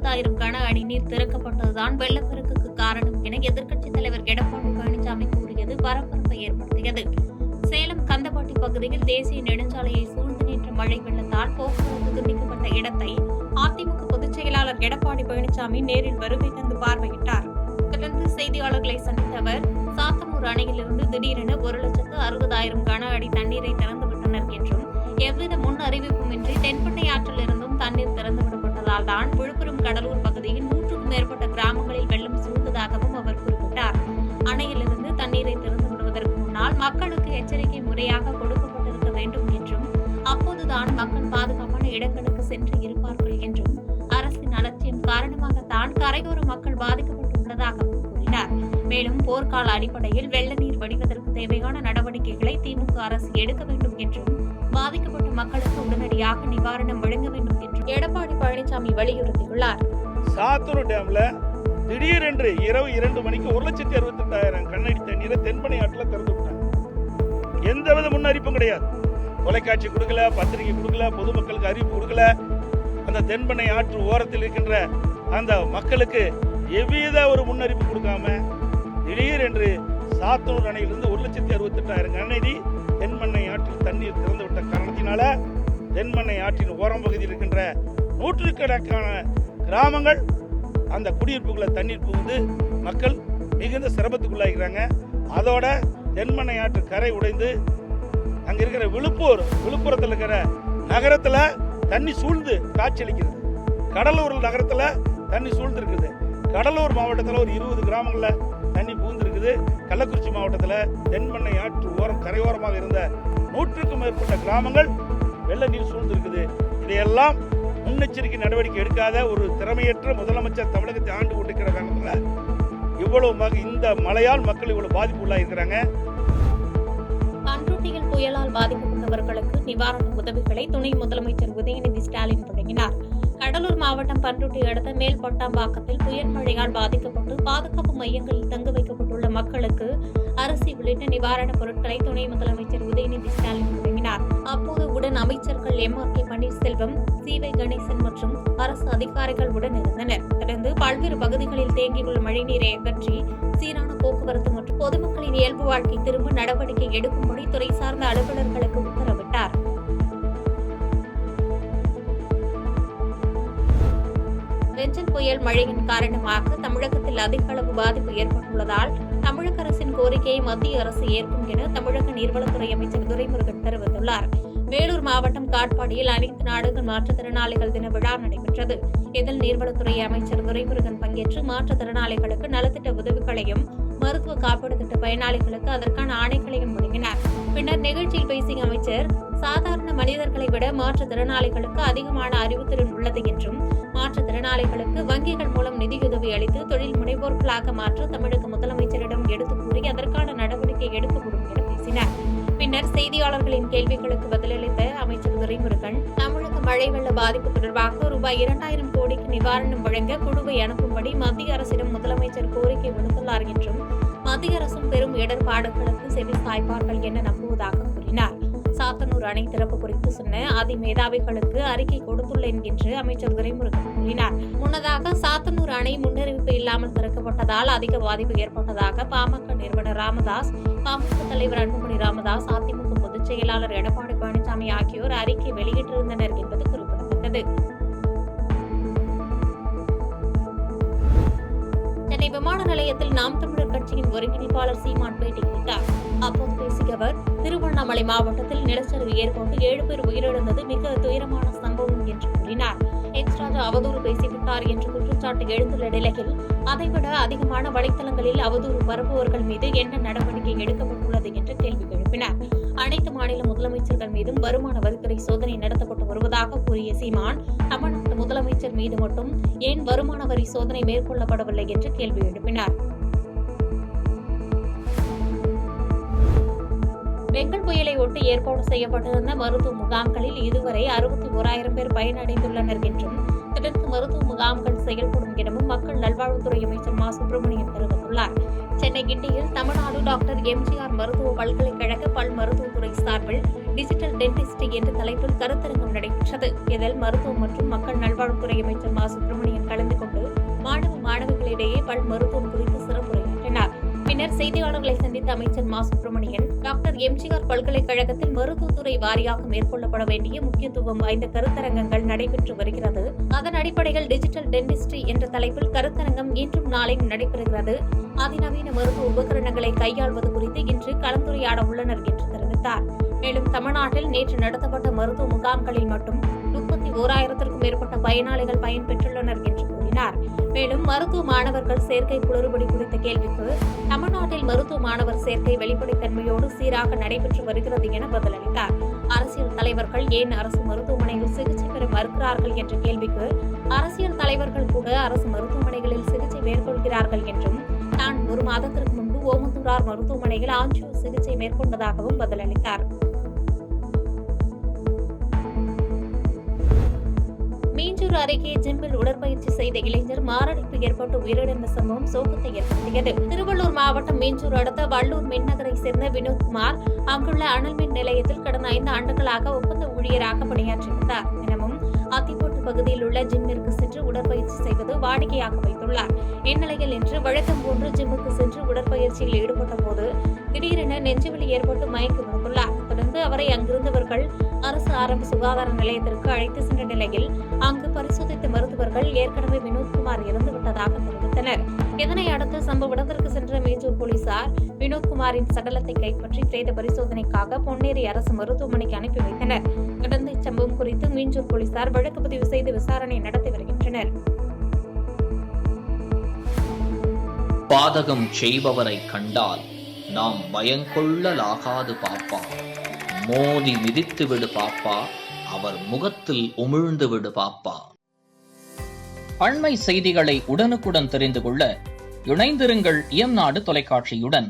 60,000 கன அடி நீர் திறக்கப்பட்டதுதான் வெள்ளப்பெருக்குக்கு காரணம் என எதிர்க்கட்சித் தலைவர் எடப்பாடி பழனிசாமி கூறியது பரபரப்பை ஏற்படுத்தியது. சேலம் கந்தப்பட்டி பகுதியில் தேசிய நெடுஞ்சாலையை சூழ்ந்து நின்ற மழை வெள்ளத்தால் போக்குவரத்து துண்டிக்கப்பட்ட இடத்தை அதிமுக பொதுச் செயலாளர் எடப்பாடி பழனிசாமி நேரில் வருகை தந்து பார்வையிட்டார். தொடர்ந்து செய்தியாளர்களை சந்தித்த அவர், சாத்தனூர் அணையிலிருந்து திடீரென 1,60,000 கன அடி தண்ணீரை திறந்துவிட்டனர் என்றும், எவ்வித முன் அறிவிப்புமின்றி தென்பெண்ணை ஆற்றிலிருந்தும் தண்ணீர் திறந்துவிடப்பட்டதால் தான் விழுப்புரம் கடலூர் பகுதியில் 100க்கும் மேற்பட்ட கிராமங்களில் வெள்ளம் சூழ்ந்ததாகவும் அவர் குறிப்பிட்டார். அணையிலிருந்து தண்ணீரை திறந்து விடுவதற்கு முன்னால் மக்களுக்கு எச்சரிக்கை முறையாக கொடுக்கப்பட்டிருக்க வேண்டும் என்றும், அப்போதுதான் மக்கள் பாதுகாப்பான இடங்களுக்கு சென்று இருப்பார்கள் என்றும், அரசின் அலட்சியம் காரணமாகத்தான் கரையோர மக்கள் பாதிக்கப்பட்டுள்ளதாகவும் கூறினார். மேலும் போர்க்கால அடிப்படையில் வெள்ள நீர் வடிவதற்கு தேவையான நடவடிக்கைகளை திமுக அரசு எடுக்க வேண்டும் என்றும், பாதிக்கப்பட்ட மக்களுக்கு உடனடியாக நிவாரணம் வழங்க வேண்டும் என்றும் எடப்பாடி பழனிசாமி வலியுறுத்தியுள்ளார். சாத்தூர் டேம்ல திடீரென்று இரவு 2 மணிக்கு 1,62,000 கண்ணடி தண்ணீரை தென்பெண்ணை ஆற்றுல திறந்து விட்டாங்க. எந்தவித முன்னறிப்பும் கிடையாது. தொலைக்காட்சி கொடுக்கல, பத்திரிகை கொடுக்கல, பொதுமக்களுக்கு அறிவிப்பு கொடுக்கல. அந்த தென்பெண்ணை ஆற்று ஓரத்தில் இருக்கின்ற அந்த மக்களுக்கு எவ்வித ஒரு முன்னறிப்பு கொடுக்காம திடீரென்று சாத்தூர் அணையிலிருந்து 1,68,000 கனஅடி தென்பெண்ணை ஆற்றில் தண்ணீர் திறந்து விட்ட காரணத்தினால தென்பெண்ணை ஆற்றின் ஓரம் பகுதியில் இருக்கின்ற நூற்றுக்கணக்கான கிராமங்கள் அந்த குடியிருப்புகளை தண்ணீர் புகுந்து மக்கள் மிகுந்த சிரமத்துக்குள்ளாகிறாங்க. அதோட தென்பெண்ணை ஆற்று கரை உடைந்து அங்க இருக்கிற விழுப்புரத்தில் இருக்கிற நகரத்துல தண்ணி சூழ்ந்து காட்சியளிக்கிறது. கடலூர் நகரத்துல தண்ணி சூழ்ந்து இருக்குது. கடலூர் மாவட்டத்தில் ஒரு 20 கிராமங்கள்ல தண்ணி புகுந்திருக்குது. கள்ளக்குறிச்சி மாவட்டத்தில் தென்பெண்ணை ஆற்று ஓரம் கரையோரமாக இருந்த 100க்கும் மேற்பட்ட கிராமங்கள் வெள்ள நீர் சூழ்ந்திருக்குது. இதையெல்லாம் முன்னெச்சரிக்கை நடவடிக்கை எடுக்காத ஒரு திறமையற்ற முதலமைச்சர் தமிழகத்தை ஆண்டு கொண்டிருக்கிற காரணத்தில் இவ்வளவு இந்த மழையால் மக்கள் இவ்வளவு பாதிப்பு உள்ளாயிருக்கிறாங்க. பண்ருட்டியில் புயலால் பாதிக்கப்பட்டவர்களுக்கு நிவாரண உதவிகளை துணை முதலமைச்சர் உதயநிதி ஸ்டாலின் வழங்கினார். கடலூர் மாவட்டம் பண்ருட்டி அடுத்த மேல்பட்டாம்பாக்கத்தில் புயல் மழையால் பாதிக்கப்பட்டு பாதுகாப்பு மையங்களில் தங்க வைக்கப்பட்டுள்ள மக்களுக்கு அரிசி உள்ளிட்ட நிவாரணப் பொருட்களை துணை முதலமைச்சர் உதயநிதி ஸ்டாலின் வழங்கினார். அப்போது உடன் அமைச்சர்கள் MRK பன்னீர்செல்வம், CV கணேசன் மற்றும் அரசு அதிகாரிகள் உடன் இருந்தனர். தொடர்ந்து பல்வேறு பகுதிகளில் தேங்கியுள்ள மழைநீரை அகற்றி சீரான போக்குவரத்து மற்றும் பொதுமக்களின் இயல்பு வாழ்க்கை திரும்ப நடவடிக்கை எடுக்கும்படி துறை சார்ந்த அலுவலர்களுக்கு உத்தரவிட்டார். வெஞ்சல் புயல் மழையின் காரணமாக தமிழகத்தில் அதிக அளவு பாதிப்பு ஏற்பட்டுள்ளதால் தமிழக அரசின் கோரிக்கையை மத்திய அரசு ஏற்கும் என தமிழக நீர்வளத்துறை அமைச்சர் துரைமுருகன் தெரிவித்துள்ளார். வேலூர் மாவட்டம் காட்பாடியில் அனைத்து நாடுகள் மாற்றுத்திறனாளிகள் தின விழா நடைபெற்றது. இதில் நீர்வளத்துறை அமைச்சர் துரைமுருகன் பங்கேற்று மாற்றுத்திறனாளிகளுக்கு நலத்திட்ட உதவிகளையும் மருத்துவ காப்பீடு திட்ட பயனாளிகளுக்கு அதற்கான ஆணைகளையும் வழங்கினார். பின்னர் நிகழ்ச்சியில் பேசிய அமைச்சர், சாதாரண மனிதர்களை விட மாற்றுத்திறனாளிகளுக்கு அதிகமான அறிவுத்திறன் உள்ளது என்றும், மாற்றுத்திறனாளிகளுக்கு வங்கிகள் மூலம் நிதியுதவி அளித்து தொழில் முனைவோர்களாக மாற்ற தமிழக முதலமைச்சரிடம் எடுத்துக் கூறி அதற்கான நடவடிக்கை எடுக்கப்படும் என பேசினார். பின்னர் செய்தியாளர்களின் கேள்விகளுக்கு பதிலளித்த அமைச்சர் துரைமுருகன், தமிழக மழை வெள்ள பாதிப்பு தொடர்பாக ரூபாய் 2,000 கோடிக்கு நிவாரணம் வழங்க குழுவை அனுப்பும்படி மத்திய அரசிடம் முதலமைச்சர் கோரிக்கை விடுத்துள்ளார் என்றும், மத்திய அரசும் பெரும் இடர்பாடுகளுக்கு செவி சாய்ப்பார்கள் என நம்புவதாக கூறினார். சாத்தனூர் அணை திறப்பு குறித்து சொன்ன மேதாவிகளுக்கு அறிக்கை கொடுத்துள்ளேன் என்று அமைச்சர் துரைமுருகன் கூறினார். முன்னதாக சாத்தனூர் அணை முன்னறிவிப்பு இல்லாமல் திறக்கப்பட்டதால் அதிக பாதிப்பு ஏற்பட்டதாக பாமக நிறுவனர் ராமதாஸ், பாமக தலைவர் அன்புமணி ராமதாஸ், அதிமுக பொதுச் செயலாளர் எடப்பாடி பழனிசாமி ஆகியோர் அறிக்கை வெளியிட்டிருந்தனர் என்பது குறிப்பிடத்தக்கது. சென்னை விமான நிலையத்தில் நாம் தமிழர் கட்சியின் ஒருங்கிணைப்பாளர் சீமான் பேட்டியளித்தார். அப்போது பேசிய அவர், திருவண்ணாமலை மாவட்டத்தில் நிலச்சரிவு ஏற்பட்டு 7 பேர் உயிரிழந்தது மிக துயரமான சம்பவம் என்று கூறினார். ராஜா அவதூறு பேசிவிட்டார் என்று குற்றச்சாட்டு எழுந்துள்ள நிலையில் அதைவிட அதிகமான வலைத்தளங்களில் அவதூறு பரப்புவர்கள் மீது என்ன நடவடிக்கை எடுக்கப்பட்டுள்ளது என்று கேள்வி எழுப்பினார். அனைத்து மாநில முதலமைச்சர்கள் மீதும் வருமான வரித்துறை சோதனை நடத்தப்பட்டு வருவதாக கூறிய சீமான், தமிழ்நாட்டு முதலமைச்சர் மீது மட்டும் ஏன் வருமான வரி சோதனை மேற்கொள்ளப்படவில்லை என்று கேள்வி எழுப்பினார். பெங்கல் புயலை ஒட்டி ஏற்பாடு செய்யப்பட்டிருந்த மருத்துவ முகாம்களில் இதுவரை 61,000 பேர் பயனடைந்துள்ளனர் என்றும், தொடர்ந்து மருத்துவ முகாம்கள் செயல்படும் எனவும் மக்கள் நல்வாழ்வுத்துறை அமைச்சர் மா. சுப்பிரமணியன் தெரிவித்துள்ளார். சென்னை கிண்டியில் தமிழ்நாடு டாக்டர் எம்ஜிஆர் மருத்துவ பல்கலைக்கழக பல் மருத்துவத்துறை சார்பில் டிஜிட்டல் டென்டிஸ்ட் என்ற தலைப்பில் கருத்தரங்கம் நடைபெற்றது. இதில் மருத்துவம் மற்றும் மக்கள் நல்வாழ்வுத்துறை அமைச்சர் மா சுப்பிரமணியன் கலந்து கொண்டு மாணவர்களிடையே பல் மருத்துவம் குறித்து சிறப்புரையாற்றினார். பின்னர் செய்தியாளர்களை சந்தித்த அமைச்சர் மா சுப்பிரமணியன், டாக்டர் எம்ஜிஆர் பல்கலைக்கழகத்தில் மருத்துவத்துறை வாரியாக மேற்கொள்ளப்பட வேண்டிய முக்கியத்துவம் வாய்ந்த கருத்தரங்கங்கள் நடைபெற்று வருகிறது. அதன் அடிப்படையில் டிஜிட்டல் டென்டிஸ்ட் என்ற தலைப்பில் கருத்தரங்கம் இன்றும் நாளையும் நடைபெறுகிறது. அதிநவீன மருத்துவ உபகரணங்களை கையாள்வது குறித்து இன்று கலந்துரையாட உள்ளனர் என்று தெரிவித்தார். மேலும் தமிழ்நாட்டில் நேற்று நடத்தப்பட்ட மருத்துவ முகாம்களில் மட்டும் 31,000க்கும் மேற்பட்ட பயனாளிகள் பயன்பெற்றுள்ளனர் என்று கூறினார். மேலும் மருத்துவ மாணவர்கள் சேர்க்கை குளறுபடி குறித்த கேள்விக்கு தமிழ்நாட்டில் மருத்துவ மாணவர் சேர்க்கை வெளிப்படைத்தன்மையோடு சீராக நடைபெற்று வருகிறது என பதிலளித்தார். அரசியல் தலைவர்கள் ஏன் அரசு மருத்துவமனையில் சிகிச்சை பெற மறுக்கிறார்கள் என்ற கேள்விக்கு அரசியல் தலைவர்கள் கூட அரசு மருத்துவமனைகளில் சிகிச்சை மேற்கொள்கிறார்கள் என்றும், தான் 1 மாதத்திற்கு முன்பு ஓமந்தூரார் மருத்துவமனையில் ஆஞ்சியோ சிகிச்சை மேற்கொண்டதாகவும் பதிலளித்தார். மீஞ்சூர் அருகே ஜிம்மில் உடற்பயிற்சி செய்த இளைஞர் மாரடைப்பு ஏற்பட்டு உயிரிழந்த சம்பவம் சோகத்தை ஏற்படுத்தியது. திருவள்ளூர் மாவட்டம் மீஞ்சூர் அடுத்த வள்ளூர் மின்னகரை சேர்ந்த வினோத்குமார் அங்குள்ள அனல் மின் நிலையத்தில் கடந்த 5 ஆண்டுகளாக ஒப்பந்த ஊழியராக பணியாற்றி வந்தார். தினமும் அத்திப்போட்டு பகுதியில் உள்ள ஜிம்மிற்கு சென்று உடற்பயிற்சி செய்வது வாடிக்கையாக வைத்துள்ளார். இந்நிலையில் இன்று வழக்கம் போன்று ஜிம்முக்கு சென்று உடற்பயிற்சியில் ஈடுபட்ட போது திடீரென நெஞ்சுவலி ஏற்பட்டு மயங்கி விழுந்துள்ளார். தொடர்ந்து அவரை அங்கிருந்தவர்கள் அரசு ஆரம்ப சுகாதார நிலையத்திற்கு அழைத்து சென்ற நிலையில் அங்கு பரிசோதித்த மருத்துவர்கள் ஏற்கனவே வினோத்குமார் இறந்துவிட்டதாக தெரிவித்தனர். இதனை அடுத்து சம்பவ இடத்திற்கு சென்ற மீஞ்சூர் போலீசார் வினோத்குமாரின் சடலத்தை கைப்பற்றி பிரேத பரிசோதனைக்காக பொன்னேரி அரசு மருத்துவமனைக்கு அனுப்பி வைத்தனர். தொடர்ந்து இச்சம்பவம் குறித்து மீஞ்சூர் போலீசார் வழக்கு பதிவு செய்து விசாரணை நடத்தி வருகின்றனர். பாதகம் செய்பவரை கண்டால் நாம் பயங்கொள்ளலாகாது பாப்பா, மோதி மிதித்து விடு பாப்பா, அவர் முகத்தில் உமிழ்ந்து விடு பாப்பா. அண்மை செய்திகளை உடனுக்குடன் தெரிந்து கொள்ள இணைந்திருங்கள் இயம்நாடு தொலைக்காட்சியுடன்.